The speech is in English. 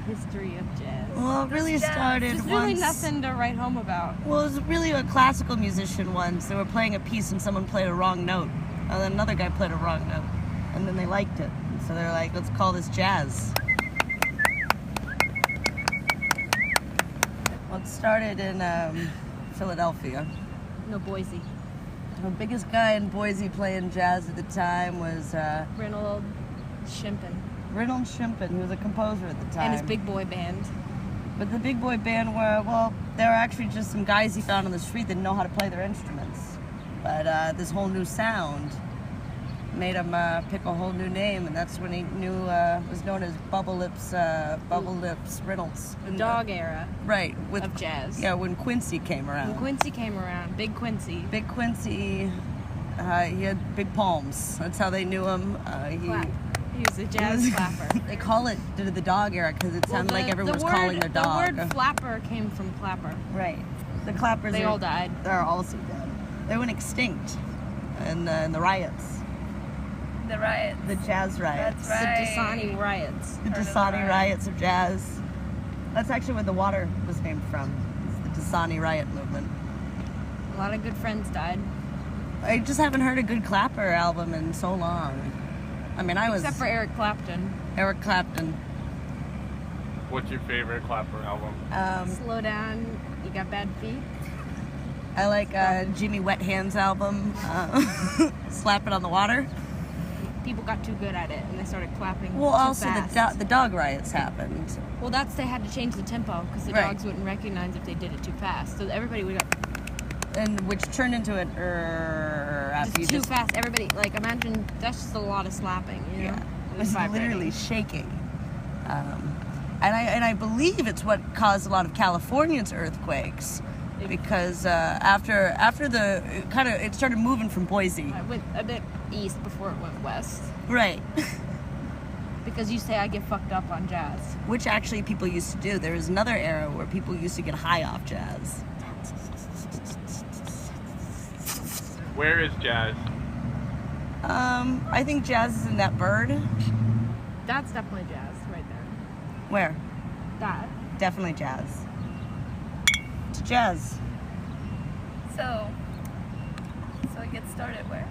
history of jazz? Well, it really started There's once. really nothing to write home about. Well, it was really a classical musician once. They were playing a piece and someone played a wrong note. And then another guy played a wrong note. And then they liked it. And so they're like, let's call this jazz. Well, it started in Philadelphia. No, Boise. The biggest guy in Boise playing jazz at the time was Reynold Shimpin. Reynold Shimpin. He was a composer at the time. And his big boy band. But the big boy band were, well, they were actually just some guys he found on the street that didn't know how to play their instruments. But this whole new sound made him pick a whole new name, and that's when he knew was known as Bubble Lips Reynolds. The dog era. Right. Of jazz. Yeah, when Quincy came around. When Quincy came around, Big Quincy. Big Quincy, he had big palms. That's how they knew him. He was a jazz flapper. They call it the dog era because it sounded like everyone was calling their dog. The word flapper came from clapper. Right. The clappers. They all died. They're also dead. They went extinct in the riots. The riots. The jazz riots. That's right. The Dasani riots. The Dasani riots of jazz. That's actually where the water was named from. It's the Dasani riot movement. A lot of good friends died. I just haven't heard a good clapper album in so long. I mean, Except for Eric Clapton. Eric Clapton. What's your favorite clapper album? Slow Down, You Got Bad Feet. I like Jimmy Wet Hands album, Slap It on the Water. People got too good at it and they started clapping Well, too also fast. the dog riots happened. Well, they had to change the tempo because the Right. dogs wouldn't recognize if they did it too fast. So everybody would go And which turned into an after you too just fast. Everybody, like, imagine that's just a lot of slapping, you know? yeah, It was vibrating. literally shaking. And I believe it's what caused a lot of California's earthquakes because after the it started moving from Boise. I went a bit east before it went west. Right. Because you say I get fucked up on jazz. Which actually people used to do. There was another era where people used to get high off jazz. Where is jazz? I think jazz is in that bird. That's definitely jazz right there. Where? That. Definitely jazz. It's jazz. So it gets started where?